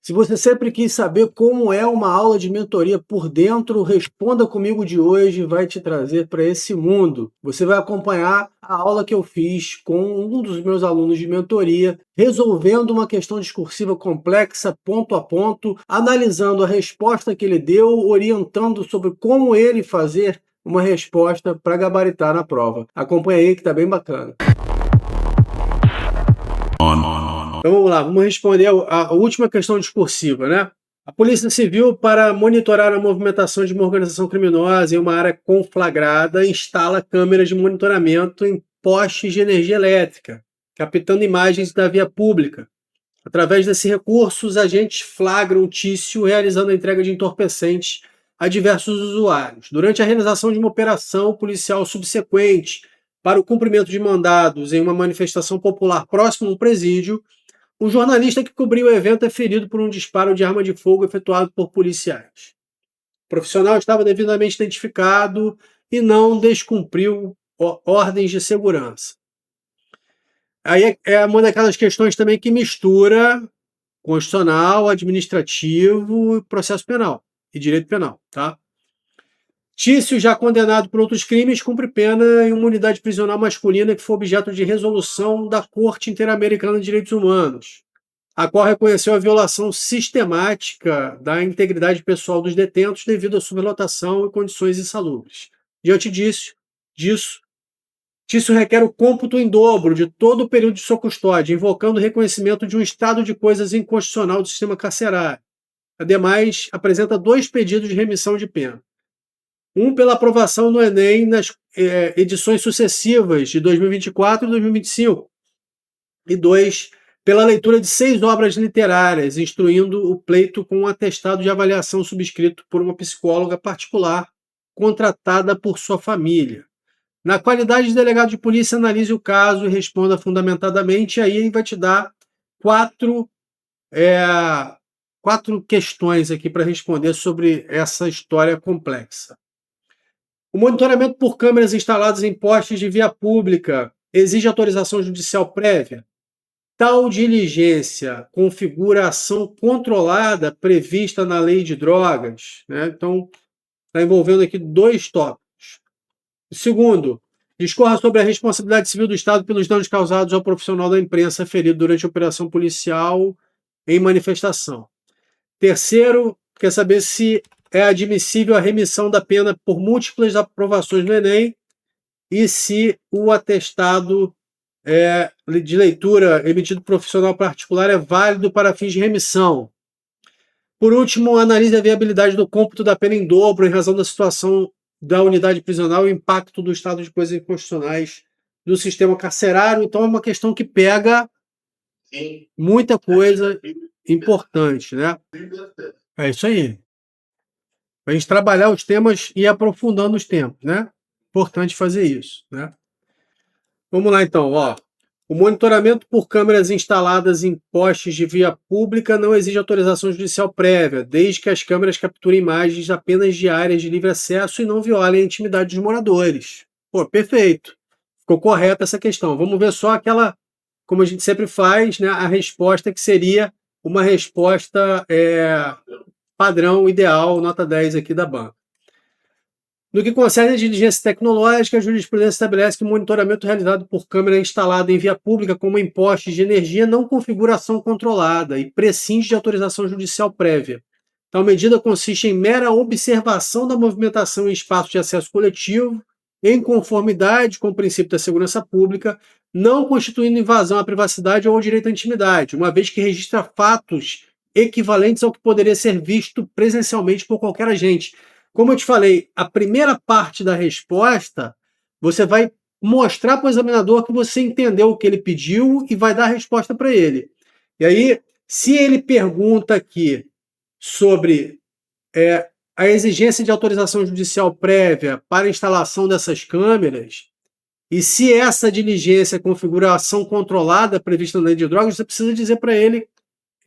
Se você sempre quis saber como é uma aula de mentoria por dentro, o Responda Comigo de hoje vai te trazer para esse mundo. Você vai acompanhar a aula que eu fiz com um dos meus alunos de mentoria, resolvendo uma questão discursiva complexa, ponto a ponto, analisando a resposta que ele deu, orientando sobre como ele fazer uma resposta para gabaritar na prova. Acompanha aí que tá bem bacana. Então vamos lá, vamos responder a última questão discursiva, né? A Polícia Civil, para monitorar a movimentação de uma organização criminosa em uma área conflagrada, instala câmeras de monitoramento em postes de energia elétrica, captando imagens da via pública. Através desse recurso, os agentes flagram o Tício realizando a entrega de entorpecentes a diversos usuários. Durante a realização de uma operação policial subsequente para o cumprimento de mandados em uma manifestação popular próxima a um presídio, um jornalista que cobriu o evento é ferido por um disparo de arma de fogo efetuado por policiais. O profissional estava devidamente identificado e não descumpriu ordens de segurança. Aí é uma daquelas questões também que mistura constitucional, administrativo e processo penal e direito penal, tá? Tício, já condenado por outros crimes, cumpre pena em uma unidade prisional masculina que foi objeto de resolução da Corte Interamericana de Direitos Humanos, a qual reconheceu a violação sistemática da integridade pessoal dos detentos devido à superlotação e condições insalubres. Diante disso, Tício requer o cômputo em dobro de todo o período de sua custódia, invocando o reconhecimento de um estado de coisas inconstitucional do sistema carcerário. Ademais, apresenta 2 pedidos de remissão de pena. Um pela aprovação no Enem nas edições sucessivas de 2024 e 2025. E 2, pela leitura de 6 obras literárias, instruindo o pleito com um atestado de avaliação subscrito por uma psicóloga particular contratada por sua família. Na qualidade de delegado de polícia, analise o caso e responda fundamentadamente, e aí ele vai te dar 4 questões aqui para responder sobre essa história complexa. O monitoramento por câmeras instaladas em postes de via pública exige autorização judicial prévia? Tal diligência configura ação controlada prevista na lei de drogas, né? Então, está envolvendo aqui 2 tópicos. Segundo, discorra sobre a responsabilidade civil do Estado pelos danos causados ao profissional da imprensa ferido durante a operação policial em manifestação. Terceiro, quer saber se é admissível a remissão da pena por múltiplas aprovações no Enem e se o atestado de leitura emitido por profissional particular é válido para fins de remissão. Por último, analise a viabilidade do cômputo da pena em dobro em razão da situação da unidade prisional e o impacto do estado de coisas inconstitucionais do sistema carcerário. Então, é uma questão que pega muita coisa importante, né? É isso aí. A gente trabalhar os temas e ir aprofundando os temas, né? Importante fazer isso, né? Vamos lá, então, ó. O monitoramento por câmeras instaladas em postes de via pública não exige autorização judicial prévia, desde que as câmeras capturem imagens apenas de áreas de livre acesso e não violem a intimidade dos moradores. Pô, perfeito. Ficou correta essa questão. Vamos ver só aquela, como a gente sempre faz, né, a resposta que seria uma resposta padrão, ideal, nota 10 aqui da banca. No que concerne a diligência tecnológica, a jurisprudência estabelece que o monitoramento realizado por câmera instalada em via pública, como em postes de energia, não configura ação controlada e prescinde de autorização judicial prévia. Tal medida consiste em mera observação da movimentação em espaço de acesso coletivo, em conformidade com o princípio da segurança pública, não constituindo invasão à privacidade ou ao direito à intimidade, uma vez que registra fatos equivalentes ao que poderia ser visto presencialmente por qualquer agente. Como eu te falei, a primeira parte da resposta, você vai mostrar para o examinador que você entendeu o que ele pediu e vai dar a resposta para ele. E aí, se ele pergunta aqui sobre a exigência de autorização judicial prévia para a instalação dessas câmeras, e se essa diligência configura a ação controlada prevista na lei de drogas, você precisa dizer para ele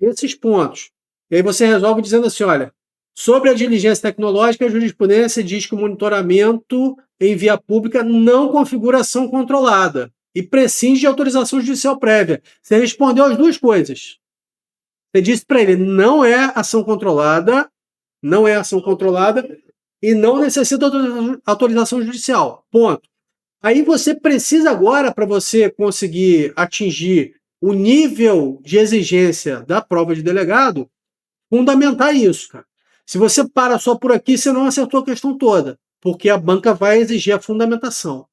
esses pontos. E aí você resolve dizendo assim, olha, sobre a diligência tecnológica, a jurisprudência diz que o monitoramento em via pública não configura ação controlada e prescinde de autorização judicial prévia. Você respondeu as 2 coisas. Você disse para ele, não é ação controlada, não é ação controlada e não necessita autorização judicial. Ponto. Aí você precisa agora, para você conseguir atingir o nível de exigência da prova de delegado, fundamentar isso, cara. Se você para só por aqui, você não acertou a questão toda, porque a banca vai exigir a fundamentação.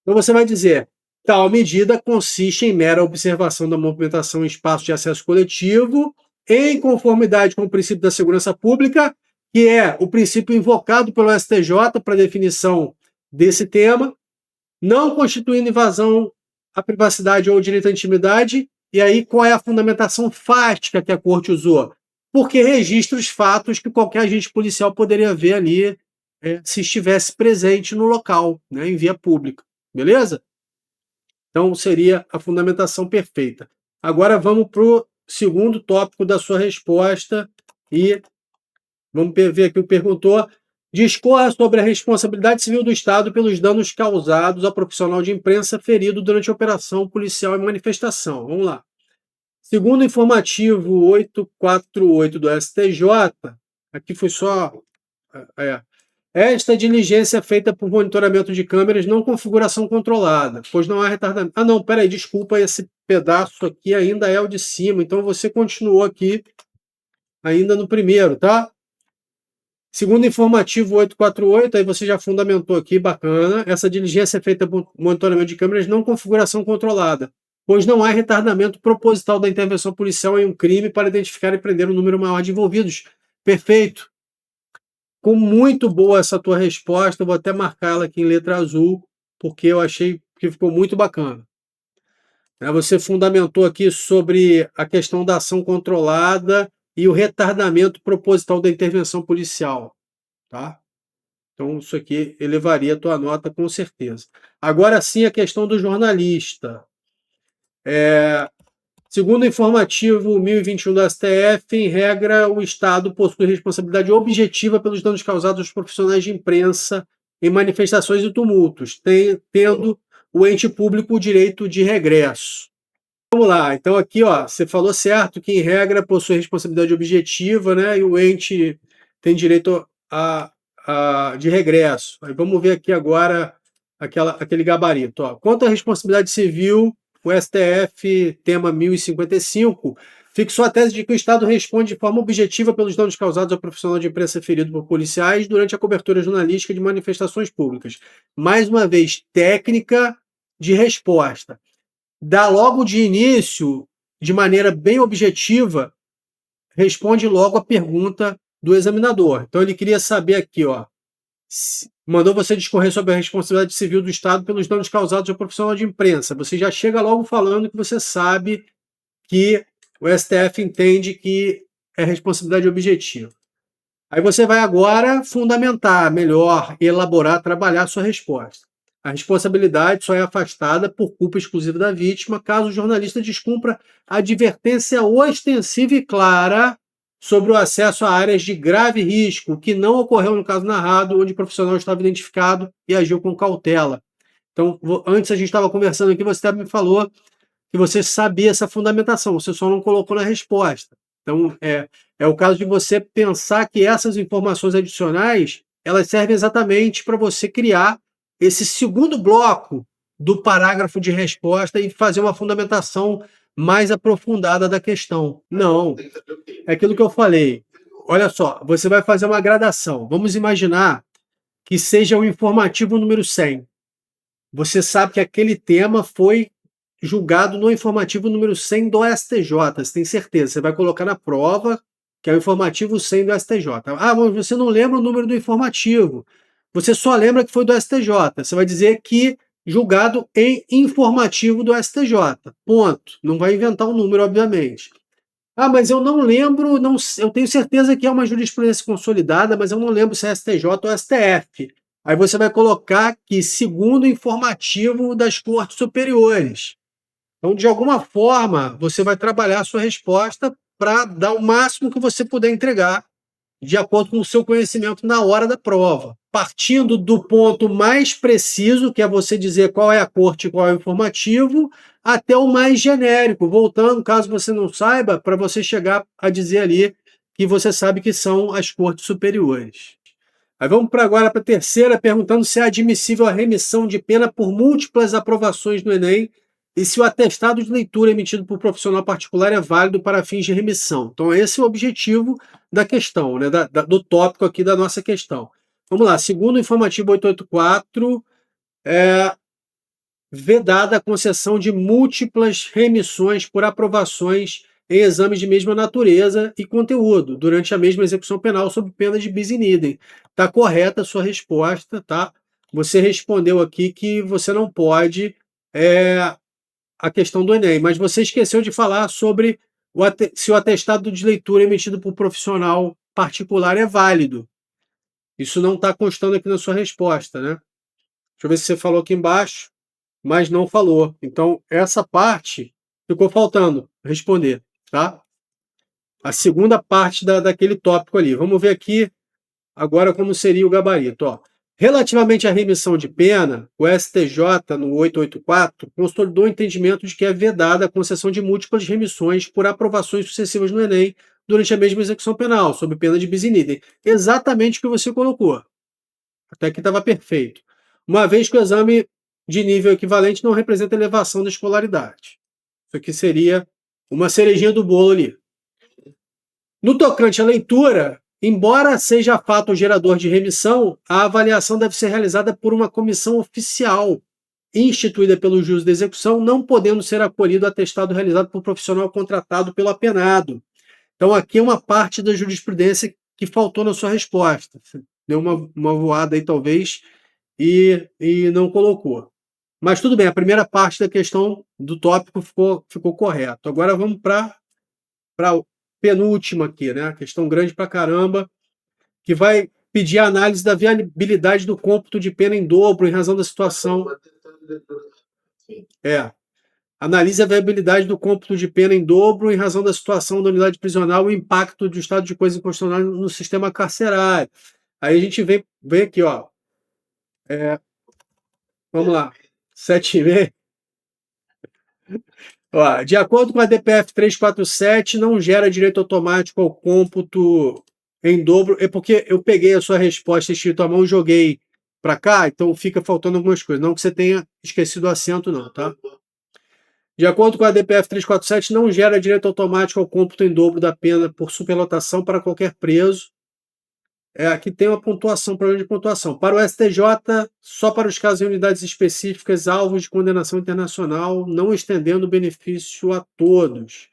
Então você vai dizer, tal medida consiste em mera observação da movimentação em espaço de acesso coletivo, em conformidade com o princípio da segurança pública, que é o princípio invocado pelo STJ para definição desse tema, não constituindo invasão à privacidade ou ao direito à intimidade. E aí, qual é a fundamentação fática que a corte usou? Porque registra os fatos que qualquer agente policial poderia ver ali se estivesse presente no local, né, em via pública. Beleza? Então, seria a fundamentação perfeita. Agora, vamos para o segundo tópico da sua resposta e vamos ver aqui o que perguntou. Discorra sobre a responsabilidade civil do Estado pelos danos causados ao profissional de imprensa ferido durante a operação policial em manifestação. Vamos lá. Segundo o informativo 848 do STJ, aqui foi só... Esta diligência é feita por monitoramento de câmeras, não configuração controlada, pois não há retardamento. Ah, não, peraí, desculpa, esse pedaço aqui ainda é o de cima, então você continuou aqui ainda no primeiro, tá? Segundo o informativo 848, aí você já fundamentou aqui, bacana. Essa diligência é feita por monitoramento de câmeras, não configuração controlada, pois não há retardamento proposital da intervenção policial em um crime para identificar e prender um número maior de envolvidos. Perfeito. Ficou muito boa essa tua resposta, vou até marcá-la aqui em letra azul, porque eu achei que ficou muito bacana. Você fundamentou aqui sobre a questão da ação controlada e o retardamento proposital da intervenção policial, tá? Então, isso aqui elevaria a tua nota com certeza. Agora sim, a questão do jornalista. Segundo o informativo 1021 do STF, em regra, o Estado possui responsabilidade objetiva pelos danos causados aos profissionais de imprensa em manifestações e tumultos, tendo o ente público o direito de regresso. Vamos lá, então aqui você falou certo que em regra possui responsabilidade objetiva, né, e o ente tem direito de regresso. Aí vamos ver aqui agora aquele gabarito. Quanto à responsabilidade civil, o STF, tema 1055, fixou a tese de que o Estado responde de forma objetiva pelos danos causados ao profissional de imprensa ferido por policiais durante a cobertura jornalística de manifestações públicas. Mais uma vez, técnica de resposta. Dá logo de início, de maneira bem objetiva, responde logo a pergunta do examinador. Então ele queria saber aqui, mandou você discorrer sobre a responsabilidade civil do Estado pelos danos causados ao profissional de imprensa. Você já chega logo falando que você sabe que o STF entende que é responsabilidade objetiva. Aí você vai agora fundamentar melhor, elaborar, trabalhar a sua resposta. A responsabilidade só é afastada por culpa exclusiva da vítima caso o jornalista descumpra a advertência ostensiva e clara sobre o acesso a áreas de grave risco, que não ocorreu no caso narrado, onde o profissional estava identificado e agiu com cautela. Então, antes a gente estava conversando aqui, você até me falou que você sabia essa fundamentação, você só não colocou na resposta. Então, é o caso de você pensar que essas informações adicionais, elas servem exatamente para você criar esse segundo bloco do parágrafo de resposta e fazer uma fundamentação mais aprofundada da questão. Não, é aquilo que eu falei. Olha só, você vai fazer uma gradação. Vamos imaginar que seja o informativo número 100. Você sabe que aquele tema foi julgado no informativo número 100 do STJ, você tem certeza. Você vai colocar na prova que é o informativo 100 do STJ. Ah, mas você não lembra o número do informativo. Você só lembra que foi do STJ. Você vai dizer que julgado em informativo do STJ. Ponto. Não vai inventar um número, obviamente. Ah, mas eu não lembro, eu tenho certeza que é uma jurisprudência consolidada, mas eu não lembro se é STJ ou STF. Aí você vai colocar que segundo o informativo das cortes superiores. Então, de alguma forma, você vai trabalhar a sua resposta para dar o máximo que você puder entregar de acordo com o seu conhecimento na hora da prova. partindo do ponto mais preciso, que é você dizer qual é a corte e qual é o informativo, até o mais genérico, voltando, caso você não saiba, para você chegar a dizer ali que você sabe que são as cortes superiores. Aí vamos agora para a terceira, perguntando se é admissível a remissão de pena por múltiplas aprovações no Enem e se o atestado de leitura emitido por profissional particular é válido para fins de remissão. Então, esse é o objetivo da questão, né, do tópico aqui da nossa questão. Vamos lá, segundo o informativo 884, vedada a concessão de múltiplas remissões por aprovações em exames de mesma natureza e conteúdo, durante a mesma execução penal, sob pena de bis in idem. Está correta a sua resposta, tá? Você respondeu aqui que você não pode a questão do Enem, mas você esqueceu de falar sobre se o atestado de leitura emitido por profissional particular é válido. Isso não está constando aqui na sua resposta, né? Deixa eu ver se você falou aqui embaixo, mas não falou. Então, essa parte ficou faltando responder, tá? A segunda parte daquele tópico ali. Vamos ver aqui agora como seria o gabarito. Ó. Relativamente à remissão de pena, o STJ, no 884, consolidou o entendimento de que é vedada a concessão de múltiplas remissões por aprovações sucessivas no Enem durante a mesma execução penal, sob pena de bis in idem. Exatamente o que você colocou. Até que estava perfeito. Uma vez que o exame de nível equivalente não representa elevação da escolaridade. Isso aqui seria uma cerejinha do bolo ali. No tocante à leitura, embora seja fato gerador de remissão, a avaliação deve ser realizada por uma comissão oficial, instituída pelo juiz de execução, não podendo ser acolhido o atestado realizado por profissional contratado pelo apenado. Então, aqui é uma parte da jurisprudência que faltou na sua resposta. Deu uma voada aí, talvez, e não colocou. Mas tudo bem, a primeira parte da questão do tópico ficou correto. Agora vamos para a penúltima aqui, né? Questão grande para caramba, que vai pedir a análise da viabilidade do cômputo de pena em dobro em razão da situação. Analise a viabilidade do cômputo de pena em dobro em razão da situação da unidade prisional e o impacto do estado de coisa inconstitucional no sistema carcerário. Aí a gente vem aqui, ó. Vamos lá. 7,5. Ó, de acordo com a DPF 347, não gera direito automático ao cômputo em dobro. É porque eu peguei a sua resposta escrito à mão e joguei para cá, então fica faltando algumas coisas. Não que você tenha esquecido o acento, não, tá? De acordo com a DPF 347, não gera direito automático ao cômputo em dobro da pena por superlotação para qualquer preso. Aqui tem uma pontuação, problema de pontuação. Para o STJ, só para os casos em unidades específicas, alvos de condenação internacional, não estendendo o benefício a todos.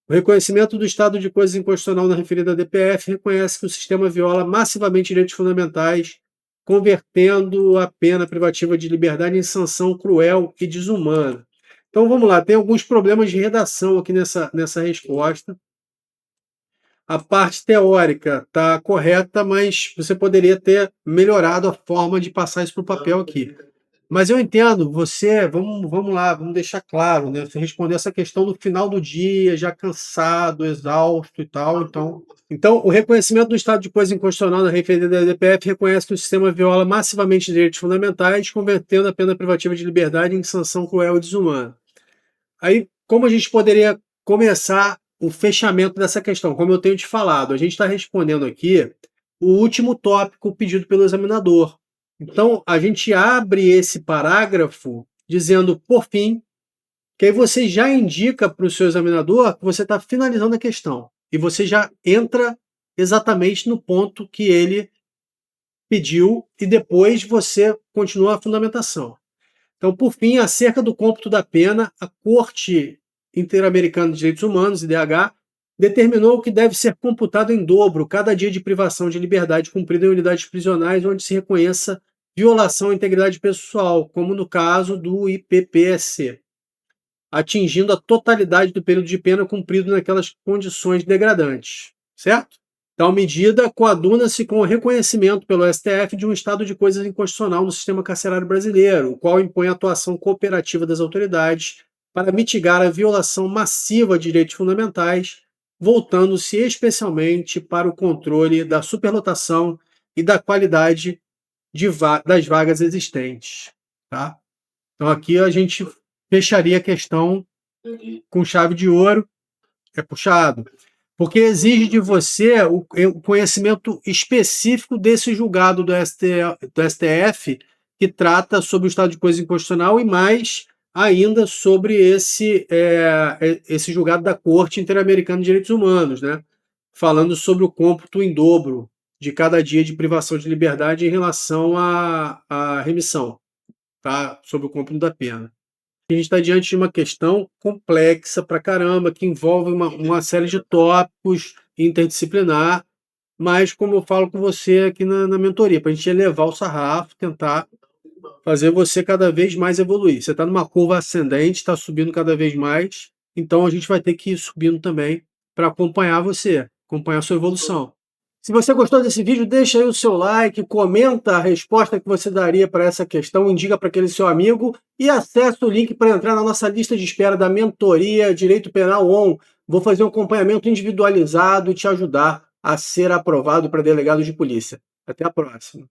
O reconhecimento do estado de coisas inconstitucional na referida DPF reconhece que o sistema viola massivamente direitos fundamentais, convertendo a pena privativa de liberdade em sanção cruel e desumana. Então vamos lá, tem alguns problemas de redação aqui nessa resposta. A parte teórica está correta, mas você poderia ter melhorado a forma de passar isso para o papel aqui. Mas eu entendo, vamos lá, vamos deixar claro, né? Você respondeu essa questão no final do dia, já cansado, exausto e tal. Então, o reconhecimento do estado de coisa inconstitucional na referida da DPF reconhece que o sistema viola massivamente direitos fundamentais, convertendo a pena privativa de liberdade em sanção cruel e desumana. Aí, como a gente poderia começar o fechamento dessa questão? Como eu tenho te falado, a gente está respondendo aqui o último tópico pedido pelo examinador. Então, a gente abre esse parágrafo dizendo, por fim, que aí você já indica para o seu examinador que você está finalizando a questão. E você já entra exatamente no ponto que ele pediu e depois você continua a fundamentação. Então, por fim, acerca do cômputo da pena, a Corte Interamericana de Direitos Humanos, IDH, determinou que deve ser computado em dobro cada dia de privação de liberdade cumprida em unidades prisionais onde se reconheça violação à integridade pessoal, como no caso do IPPSC, atingindo a totalidade do período de pena cumprido naquelas condições degradantes, certo? Tal medida coaduna-se com o reconhecimento pelo STF de um estado de coisas inconstitucional no sistema carcerário brasileiro, o qual impõe a atuação cooperativa das autoridades para mitigar a violação massiva de direitos fundamentais, voltando-se especialmente para o controle da superlotação e da qualidade das vagas existentes. Tá? Então aqui a gente fecharia a questão com chave de ouro. É puxado. Porque exige de você o conhecimento específico desse julgado do STF que trata sobre o estado de coisa inconstitucional e mais ainda sobre esse julgado da Corte Interamericana de Direitos Humanos, né? Falando sobre o cômputo em dobro de cada dia de privação de liberdade em relação à remissão, tá? Sobre o cômputo da pena. A gente está diante de uma questão complexa pra caramba, que envolve uma série de tópicos interdisciplinar, mas como eu falo com você aqui na mentoria, para a gente elevar o sarrafo, tentar fazer você cada vez mais evoluir. Você está numa curva ascendente, está subindo cada vez mais, então a gente vai ter que ir subindo também para acompanhar você, acompanhar a sua evolução. Se você gostou desse vídeo, deixa aí o seu like, comenta a resposta que você daria para essa questão, indica para aquele seu amigo e acesse o link para entrar na nossa lista de espera da mentoria Direito Penal ON. Vou fazer um acompanhamento individualizado e te ajudar a ser aprovado para delegado de polícia. Até a próxima.